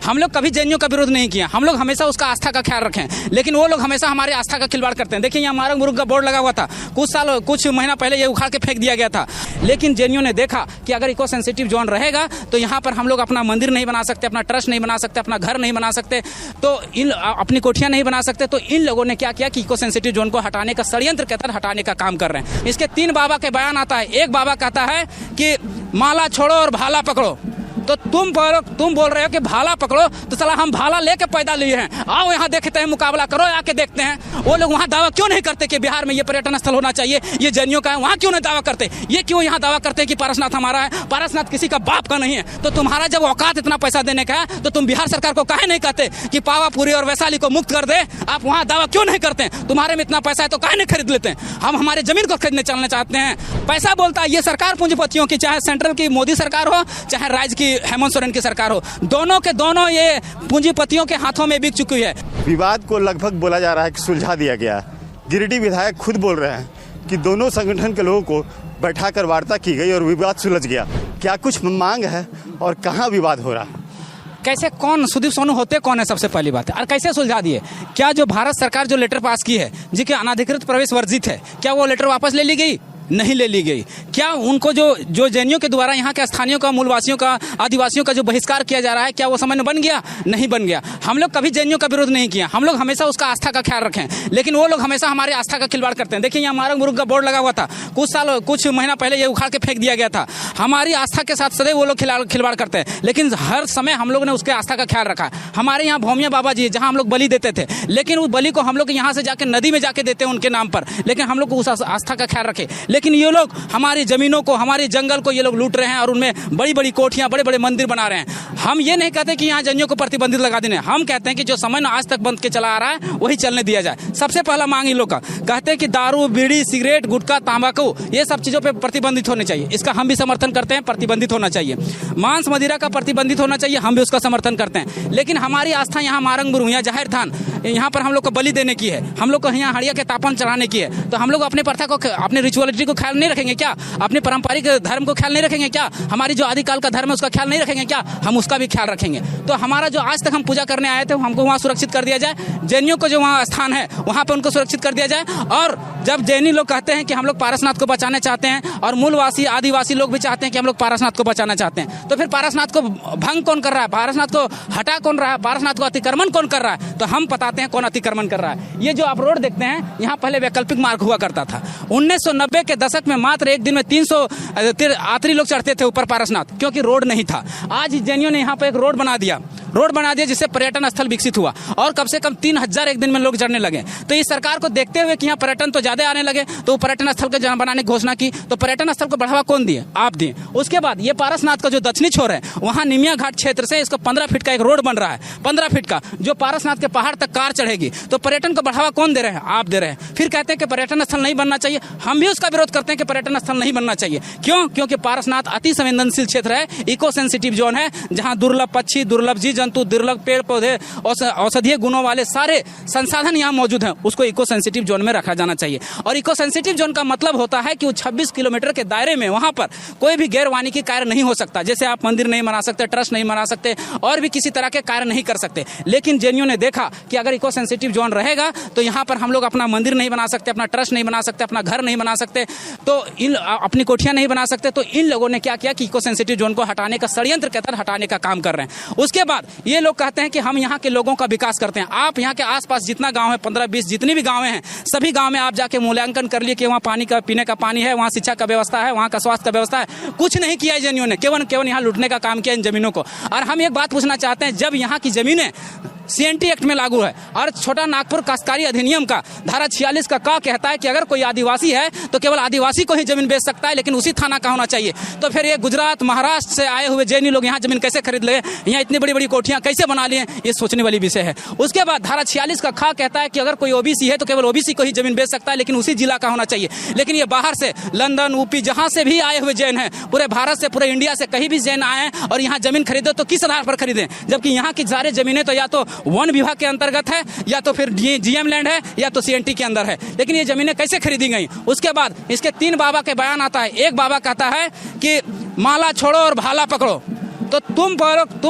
हम लोग कभी जैनियों का विरोध नहीं किया, हम लोग हमेशा उसका आस्था का ख्याल रखें, लेकिन वो लोग हमेशा हमारे आस्था का खिलवाड़ करते हैं। देखिए यहाँ मारंग मुरुंग का बोर्ड लगा हुआ था, कुछ महीना पहले ये उखाड़ के फेंक दिया गया था, लेकिन जैनियों ने देखा कि अगर इको सेंसिटिव जोन रहेगा तो यहाँ पर हम लोग अपना मंदिर नहीं बना सकते, अपना ट्रस्ट नहीं बना सकते, अपना घर नहीं बना सकते, तो अपनी कोठियाँ नहीं बना सकते। तो इन लोगों ने क्या किया कि इको सेंसिटिव जोन को हटाने का षड्यंत्र के तहत हटाने का काम कर रहे हैं। इसके 3 बाबा के बयान आता है। एक बाबा कहता है कि माला छोड़ो और भाला पकड़ो, तो तुम बोल रहे हो कि भाला पकड़ो, तो साला हम भाला लेके पैदा लिए हैं, आओ यहाँ देखते हैं, मुकाबला करो, आके देखते हैं। वो लोग वहाँ दावा क्यों नहीं करते कि बिहार में ये पर्यटन स्थल होना चाहिए, ये जैनियों का है, वहाँ क्यों नहीं दावा करते? ये क्यों यहाँ दावा करते हैं कि पारसनाथ हमारा है? पारसनाथ किसी का बाप का नहीं है। तो तुम्हारा जब औकात इतना पैसा देने का है तो तुम बिहार सरकार को काहे नहीं कहते कि पावापुरी और वैशाली को मुक्त कर दे? आप वहाँ दावा क्यों नहीं करते? तुम्हारे में इतना पैसा है तो काहे नहीं खरीद लेते? हम हमारे जमीन को खरीदने चलना चाहते हैं। पैसा बोलता है ये सरकार पूंजीपतियों की, चाहे सेंट्रल की मोदी सरकार हो, चाहे राज्य की हेमंत सोरेन की सरकार हो, दोनों के दोनों ये पूंजीपतियों के हाथों में बिक चुकी है। विवाद को लगभग बोला जा रहा है कि सुलझा दिया गया। गिरिडीह विधायक खुद बोल रहे हैं कि दोनों संगठन के लोगों को बैठाकर वार्ता की गई और विवाद सुलझ गया। क्या कुछ मांग है और कहाँ विवाद हो रहा? कैसे, कौन सुदीप सोनू होते कौन है, सबसे पहली बात है, और कैसे सुलझा दिए? क्या जो भारत सरकार जो लेटर पास की है जिसके अनाधिकृत प्रवेश वर्जित है, क्या वो लेटर वापस ले ली गई? नहीं ले ली गई। क्या उनको जो जैनियों के द्वारा यहाँ के स्थानीयों का, मूलवासियों का, आदिवासियों का जो बहिष्कार किया जा रहा है, क्या वो समय में बन गया? नहीं बन गया। हम लोग कभी जैनियों का विरोध नहीं किया, हम लोग हमेशा उसका आस्था का ख्याल रखें, लेकिन वो लोग हमेशा हमारे आस्था का खिलवाड़ करते हैं। देखिए यहाँ मारंग मुरुंग का बोर्ड लगा हुआ था, कुछ महीना पहले ये उखाड़ के फेंक दिया गया था। हमारी आस्था के साथ सदैव वो लोग खिलवाड़ करते हैं, लेकिन हर समय हम लोग ने उसके आस्था का ख्याल रखा। हमारे यहाँ भौमिया बाबा जी, जहाँ हम लोग बलि देते थे, लेकिन उस बलि को हम लोग यहाँ से जाके नदी में जाके देते हैं उनके नाम पर, लेकिन हम लोग उस आस्था का ख्याल रखे। लेकिन ये लोग हमारी जमीनों को, हमारे जंगल को ये लोग लूट रहे हैं और उनमें बड़ी बड़ी कोठियां, बड़े बड़े मंदिर बना रहे हैं। हम ये नहीं कहते कि यहाँ जैनियों को प्रतिबंधित लगा देने, हम कहते हैं कि जो समय आज तक बंद के चला आ रहा है वही चलने दिया जाए। सबसे पहला मांग इन लोग का, कहते हैं कि दारू, बीड़ी, सिगरेट, गुटखा, तंबाकू, ये सब चीजों पर प्रतिबंधित होने चाहिए। इसका हम भी समर्थन करते हैं, प्रतिबंधित होना चाहिए। मांस मदिरा का प्रतिबंधित होना चाहिए, हम भी उसका समर्थन करते हैं। लेकिन हमारी आस्था यहाँ मारंग मुरुंग, यहाँ जाहिर थान, यहाँ पर हम लोग को बलि देने की है, हम लोग को यहाँ हड़िया के तापन चढ़ाने की है। तो हम लोग अपने प्रथा को, अपने रिचुअलिटी को ख्याल नहीं रखेंगे क्या? अपने पारंपरिक धर्म को ख्याल नहीं रखेंगे क्या? हमारी जो आदिकाल का धर्म है उसका ख्याल नहीं रखेंगे क्या? हम उसका भी ख्याल रखेंगे। तो हमारा जो आज तक हम पूजा करने आए थे हमको वहाँ सुरक्षित कर दिया जाए। जैनियों को जो वहाँ स्थान है वहाँ पे उनको सुरक्षित कर दिया जाए। और जब जैनी लोग कहते हैं कि हम लोग पारसनाथ को बचाना चाहते हैं और मूलवासी आदिवासी लोग भी चाहते हैं कि हम लोग पारसनाथ को बचाना चाहते हैं, तो फिर पारसनाथ को भंग कौन कर रहा है? पारसनाथ को हटा कौन रहा है? पारसनाथ को अतिक्रमण कौन कर रहा है? तो हम बताते हैं कौन अतिक्रमण कर रहा है। ये जो आप रोड देखते हैं, यहाँ पहले वैकल्पिक मार्ग हुआ करता था। 1990 के दशक में मात्र एक दिन में 300 यात्री लोग चढ़ते थे ऊपर पारसनाथ, क्योंकि रोड नहीं था। आज जैनियों ने यहाँ पर एक रोड बना दिया जिससे पर्यटन स्थल विकसित हुआ और कम से कम 3000 एक दिन में लोग चढ़ने लगे। तो इस सरकार को देखते हुए कि यहाँ पर्यटन तो ज्यादा आने लगे, तो पर्यटन स्थल के बनाने की घोषणा की। तो पर्यटन स्थल को बढ़ावा कौन दिए? आप दिए। उसके बाद ये पारसनाथ का जो दक्षिणी छोर है, वहाँ निमिया घाट क्षेत्र से इसको 15 फीट का एक रोड बन रहा है, 15 फीट का, जो पारसनाथ के पहाड़ तक कार चढ़ेगी। तो पर्यटन को बढ़ावा कौन दे रहे हैं? आप दे रहे हैं। फिर कहते हैं कि पर्यटन स्थल नहीं बनना चाहिए, हम भी उसका विरोध करते हैं कि पर्यटन स्थल नहीं बनना चाहिए। क्यों? क्योंकि पारसनाथ अति संवेदनशील क्षेत्र है, इको सेंसिटिव जोन है, जहाँ दुर्लभ पक्षी, दुर्लभ जीव जंतु, दुर्लभ पेड़ पौधे, औषधीय गुणों वाले सारे संसाधन यहाँ मौजूद हैं, उसको इको सेंसिटिव जोन में रखा जाना चाहिए। और इको सेंसिटिव जोन का मतलब होता है कि वो 26 किलोमीटर के दायरे में वहां पर कोई भी गैर वानिकी कार्य नहीं हो सकता। जैसे आप मंदिर नहीं बना सकते, ट्रस्ट नहीं बना सकते, और भी किसी तरह के कार्य नहीं कर सकते। लेकिन जैनियों ने देखा कि अगर इको सेंसिटिव जोन रहेगा तो यहाँ पर हम लोग अपना मंदिर नहीं बना सकते, अपना ट्रस्ट नहीं बना सकते, अपना घर नहीं बना सकते, तो अपनी कोठियां नहीं बना सकते। तो इन लोगों ने क्या किया कि इको सेंसिटिव जोन को हटाने का षड्यंत्र के तहत हटाने का काम कर रहे हैं। उसके बाद ये लोग कहते हैं कि हम यहाँ के लोगों का विकास करते हैं। आप यहाँ के आसपास जितना गांव है, 15-20 जितनी भी गांव हैं, सभी गांव में आप जाके मूल्यांकन कर लिए कि वहाँ पानी का, पीने का पानी है, वहाँ शिक्षा का व्यवस्था है, वहाँ का स्वास्थ्य का व्यवस्था है। कुछ नहीं किया है जैनियों ने, केवल यहाँ लूटने का काम किया इन जमीनों को। और हम एक बात पूछना चाहते हैं, जब यहाँ की जमीनें सीएनटी एक्ट में लागू है और छोटा नागपुर काश्तकारी अधिनियम का धारा 46 का कहता है कि अगर कोई आदिवासी है तो केवल आदिवासी को ही जमीन बेच सकता है, लेकिन उसी थाना का होना चाहिए। तो फिर ये गुजरात, महाराष्ट्र से आए हुए जैनी लोग यहाँ जमीन कैसे खरीद ले, यहाँ इतनी बड़ी बड़ी कोठियां कैसे बना लिए, ये सोचने वाली विषय है। उसके बाद धारा 46 का कहता है कि अगर कोई ओबीसी है तो केवल ओबीसी को ही जमीन बेच सकता है, लेकिन उसी जिला का होना चाहिए। लेकिन ये बाहर से, लंदन, यूपी, जहां से भी आए हुए जैन हैं, पूरे भारत से, पूरे इंडिया से कहीं भी जैन आए और यहाँ जमीन खरीदे तो किस आधार पर खरीदें? जबकि यहाँ की सारी जमीनें तो या तो वन विभाग के अंतर्गत है, या तो फिर जीएम लैंड है, या तो सीएनटी के अंदर है। लेकिन ये जमीनें कैसे खरीदी गई? उसके बाद इसके 3 बाबा के बयान आता है। एक बाबा कहता है कि माला छोड़ो और भाला पकड़ो, तो तुम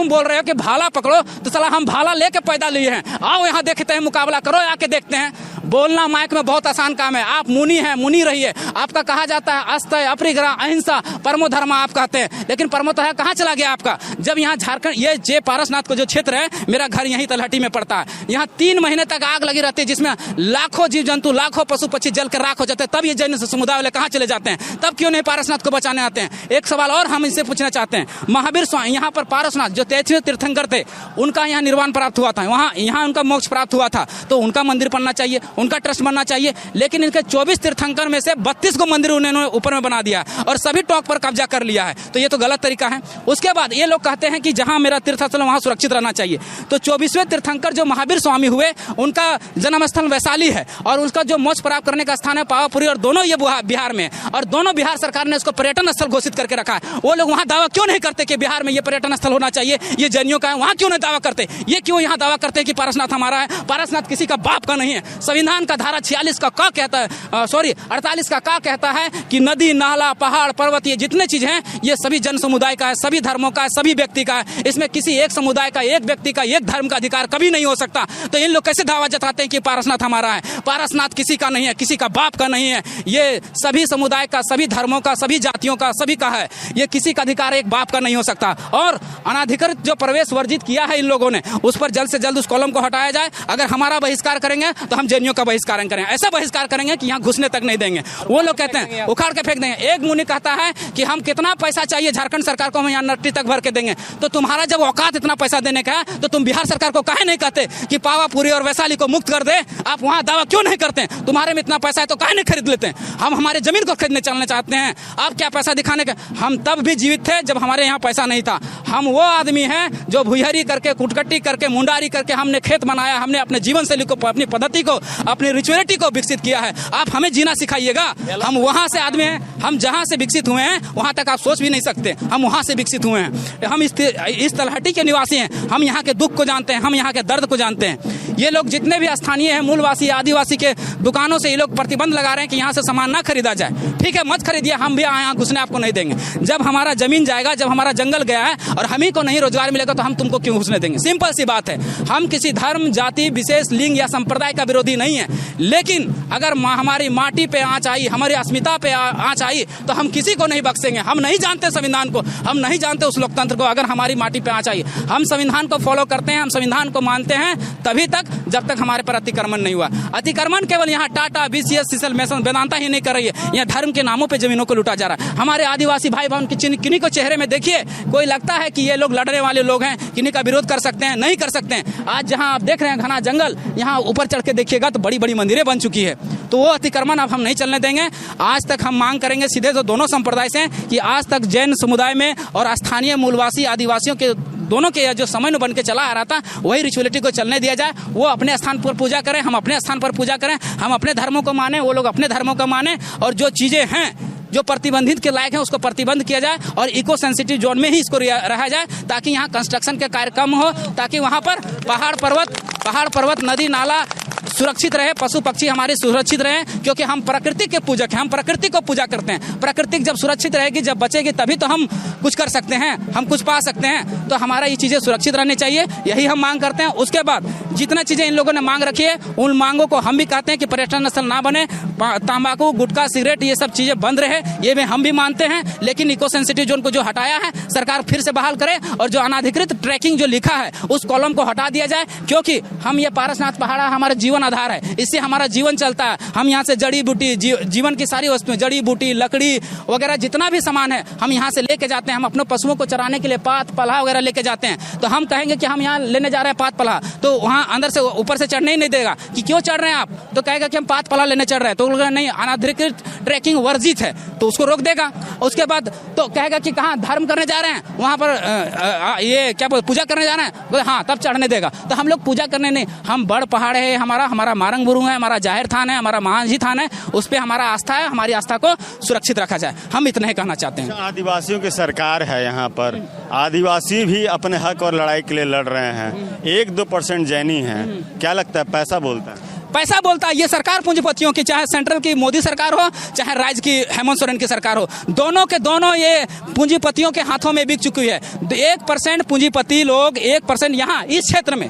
बोल रहे हो कि भाला पकड़ो, तो साला हम भाला लेके पैदा लिए हैं, आओ यहाँ देखते हैं, मुकाबला करो, आके देखते हैं। बोलना माइक में बहुत आसान काम है। आप मुनि हैं, मुनि रहिए। आपका कहा जाता है अस्तय, अपरिग्रह, अहिंसा, परमो धर्म आप कहते हैं, लेकिन परमोतः कहाँ चला गया आपका? जब यहाँ झारखंड, ये जे पारसनाथ को जो क्षेत्र है, मेरा घर यहीं तलहटी में पड़ता है, यहाँ 3 महीने तक आग लगी रहती है, जिसमें लाखों जीव जंतु, लाखों पशु पक्षी जल कर राख हो जाते हैं। तब ये जैन समुदाय वाले कहाँ चले जाते हैं? तब क्यों नहीं पारसनाथ को बचाने आते हैं? एक सवाल और हम इनसे पूछना चाहते हैं। महावीर स्वामी यहाँ पर पारसनाथ जो 33वें तीर्थंकर थे, उनका यहाँ निर्वाण प्राप्त हुआ था, यहाँ उनका मोक्ष प्राप्त हुआ था, तो उनका मंदिर बनना चाहिए, उनका ट्रस्ट बनना चाहिए। लेकिन इनके 24 तीर्थंकर में से 32 को मंदिर उन्होंने ऊपर में बना दिया है और सभी टॉक पर कब्जा कर लिया है, तो ये तो गलत तरीका है। उसके बाद ये लोग कहते हैं कि जहां मेरा तीर्थस्थल वहां सुरक्षित रहना चाहिए। तो 24वें तीर्थंकर जो महावीर स्वामी हुए, उनका जन्म स्थल वैशाली है और उसका जो मोक्ष प्राप्त करने का स्थान है पावापुरी, और दोनों ये बिहार में, और दोनों बिहार सरकार ने उसको पर्यटन स्थल घोषित करके रखा है। वो लोग वहां दावा क्यों नहीं करते कि बिहार में ये पर्यटन स्थल होना चाहिए, ये जैनियों का है? वहां क्यों नहीं दावा करते? ये क्यों यहाँ दावा करते हैं कि पारसनाथ हमारा है? पारसनाथ किसी का बाप का नहीं है। संविधान का धारा 46 का क्या कहता है, 48 का क्या कहता है कि नदी, नाला, पहाड़, पर्वत, ये जितने चीज हैं, ये सभी जन समुदाय का है, सभी धर्मों का है, सभी व्यक्ति का है। इसमें किसी एक समुदाय का, एक व्यक्ति का, एक धर्म का अधिकार कभी नहीं हो सकता। तो इन लोग कैसे दावा जताते हैं कि पारसनाथ हमारा है? पारसनाथ किसी का नहीं है, किसी का बाप का नहीं है। ये सभी समुदाय का, सभी धर्मों का, सभी जातियों का, सभी का है। ये किसी का अधिकार एक बाप का नहीं हो सकता। और अनाधिकृत जो प्रवेश वर्जित किया है इन लोगों ने, उस पर जल्द से जल्द उस कॉलम को हटाया जाए। अगर हमारा बहिष्कार करेंगे तो हम जैनियों का बहिष्कार करेंगे, ऐसा बहिष्कार करेंगे कि यहाँ घुसने तक नहीं देंगे। वो लोग कहते हैं उखाड़ के फेंक देंगे। एक मुनि कहता है कि हम कितना पैसा चाहिए झारखंड सरकार को, हम यहाँ नट्टी तक भर के देंगे। तो तुम्हारा जब औकात इतना पैसा देने का है, तो तुम बिहार सरकार को काहे नहीं कहते कि पावापुरी और वैशाली को मुक्त कर दे? आप वहाँ दावा क्यों नहीं करते? तुम्हारे में इतना पैसा है तो काहे नहीं खरीद लेते? हम हमारे जमीन को खरीदने चलना चाहते हैं, आप क्या पैसा दिखाने का? हम तब भी जीवित थे जब हमारे यहाँ पैसा नहीं था। हम वो आदमी हैं जो भुइहरी करके, कुटकट्टी करके, मुंडारी करके हमने खेत बनाया, हमने अपने जीवन शैली को, अपनी पद्धति को, अपनी रिचुअलिटी को विकसित किया है। आप हमें जीना सिखाइएगा। हम वहां से आदमी हैं, हम जहां से विकसित हुए हैं वहां तक आप सोच भी नहीं सकते। हम वहां से विकसित हुए हैं, हम इस तलहटी के निवासी हैं, हम यहाँ के दुख को जानते हैं, हम यहाँ के दर्द को जानते हैं। ये लोग जितने भी स्थानीय हैं, मूलवासी, आदिवासी के दुकानों से ये लोग प्रतिबंध लगा रहे हैं कि यहाँ से सामान ना खरीदा जाए। ठीक है, मत खरीदिए, हम भी यहाँ घुसने आपको नहीं देंगे। जब हमारा जमीन जाएगा, जब हमारा जंगल गया है और हम ही को नहीं रोजगार मिलेगा, तो हम तुमको क्यों घुसने देंगे? सिंपल सी बात है। हम किसी धर्म, जाति, विशेष लिंग या संप्रदाय का विरोधी नहीं है, लेकिन अगर हमारी माटी पे आंच आई, हमारी अस्मिता पे आंच आई, तो हम किसी को नहीं बख्शेंगे। हम नहीं जानते संविधान को, हम नहीं जानते उस लोकतंत्र को। अगर हमारी माटी पे आंच आई, हम संविधान को फॉलो करते हैं, हम संविधान को मानते हैं तभी तक, जब तक हमारे पर अतिक्रमण नहीं हुआ। अतिक्रमण केवल यहाँ टाटा, बीसीएस, सिसल, मेसन, वेदांता ही नहीं कर रही है, यहाँ धर्म के नामों पे जमीनों को लूटा जा रहा है। हमारे आदिवासी भाई बहन किन्हीं को चेहरे में देखिए, कोई लगता है कि ये लोग लड़ने वाले लोग हैं, किन्हीं का विरोध कर सकते हैं? नहीं कर सकते हैं। आज जहाँ आप देख रहे हैं घना जंगल, यहाँ ऊपर चढ़ के देखिएगा तो बड़ी बड़ी मंदिरें बन चुकी है। तो वो अतिक्रमण अब हम नहीं चलने देंगे। आज तक हम मांग करेंगे सीधे तो दोनों संप्रदाय से कि आज तक जैन समुदाय में और स्थानीय मूलवासी आदिवासियों के दोनों के जो समन्वय बन के चला आ रहा था, वही रिचुअलिटी को चलने दिया जाए। वो अपने स्थान पर पूजा करें, हम अपने स्थान पर पूजा करें, हम अपने धर्मों को माने, वो लोग अपने धर्मों को माने, और जो चीजें हैं जो प्रतिबंधित के लायक है उसको प्रतिबंध किया जाए और इको सेंसिटिव जोन में ही इसको रहा जाए, ताकि यहाँ कंस्ट्रक्शन के कार्य कम हो, ताकि वहाँ पर पहाड़ पर्वत, नदी, नाला सुरक्षित रहे, पशु पक्षी हमारे सुरक्षित रहे, क्योंकि हम प्रकृति के पूजक हैं, हम प्रकृति को पूजा करते हैं। प्रकृति जब सुरक्षित रहेगी, जब बचेगी, तभी तो हम कुछ कर सकते हैं, हम कुछ पा सकते हैं। तो हमारा ये चीज़ें सुरक्षित रहनी चाहिए, यही हम मांग करते हैं। उसके बाद जितना चीज़ें इन लोगों ने मांग रखी है, उन मांगों को हम भी कहते हैं कि पर्यटन स्थल ना बने, तंबाकू, गुटखा, सिगरेट, ये सब चीज़ें बंद रहे, ये भी हम भी मानते हैं। लेकिन इको सेंसिटिव जोन को जो हटाया है, सरकार फिर से बहाल करे, और जो अनाधिकृत ट्रैकिंग जो लिखा है उस कॉलम को हटा दिया जाए, क्योंकि हम ये पारसनाथ पहाड़ा हमारा जीवन आधार है, इससे हमारा जीवन चलता है। हम यहाँ से जड़ी बूटी, जीवन की सारी वस्तुएं, जड़ी बूटी, लकड़ी वगैरह जितना भी सामान है, हम यहाँ से लेके जाते हैं। हम अपने पशुओं को चराने के लिए पात पलाह वगैरह लेके जाते हैं। तो हम कहेंगे कि हम यहाँ लेने जा रहे हैं पात पलाह, तो वहाँ अंदर से ऊपर से चढ़ने ही नहीं देगा कि क्यों चढ़ रहे हैं आप, तो कहेगा कि हम पात पलाह लेने चढ़ रहे हैं, तो नहीं, अनाधिकृत ट्रैकिंग वर्जित है, तो उसको रोक देगा। उसके बाद तो कहेगा कि कहाँ धर्म करने जा रहे हैं, वहाँ पर ये क्या पूजा करने जा रहे हैं, हाँ तब चढ़ने देगा। तो हम लोग पूजा करने नहीं, हम बड़ पहाड़ है, हमारा मारंग बुरुंग है, हमारा जाहिर थान है, हमारा महाजी थान है, उस पर हमारा आस्था है, हमारी आस्था को सुरक्षित रखा जाए, हम इतना ही कहना चाहते हैं। आदिवासियों की सरकार है यहाँ पर, आदिवासी भी अपने हक और लड़ाई के लिए लड़ रहे हैं, 1-2% जैनी हैं, क्या लगता है पैसा बोलता है? पैसा बोलता है। ये सरकार पूंजीपतियों की, चाहे सेंट्रल की मोदी सरकार हो, चाहे राज्य की हेमंत सोरेन की सरकार हो, दोनों के दोनों ये पूंजीपतियों के हाथों में बिक चुकी है। 1% पूंजीपति लोग, 1% यहाँ इस क्षेत्र में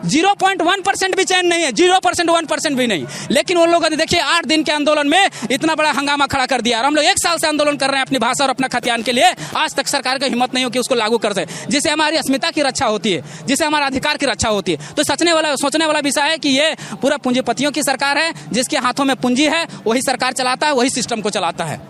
0.1% भी चैन नहीं है, 0% 1% भी नहीं। लेकिन उन लोगों ने देखिए 8 दिन के आंदोलन में इतना बड़ा हंगामा खड़ा कर दिया। और हम लोग 1 साल से आंदोलन कर रहे हैं अपनी भाषा और अपना खतियान के लिए, आज तक सरकार की हिम्मत नहीं हो कि उसको लागू कर सके, जिससे हमारी अस्मिता की रक्षा होती है, जिससे हमारा अधिकार की रक्षा होती है। तो सोचने वाला विषय है कि ये पूरा पूंजीपतियों की सरकार है, जिसके हाथों में पूंजी है, वही सरकार चलाता है, वही सिस्टम को चलाता है।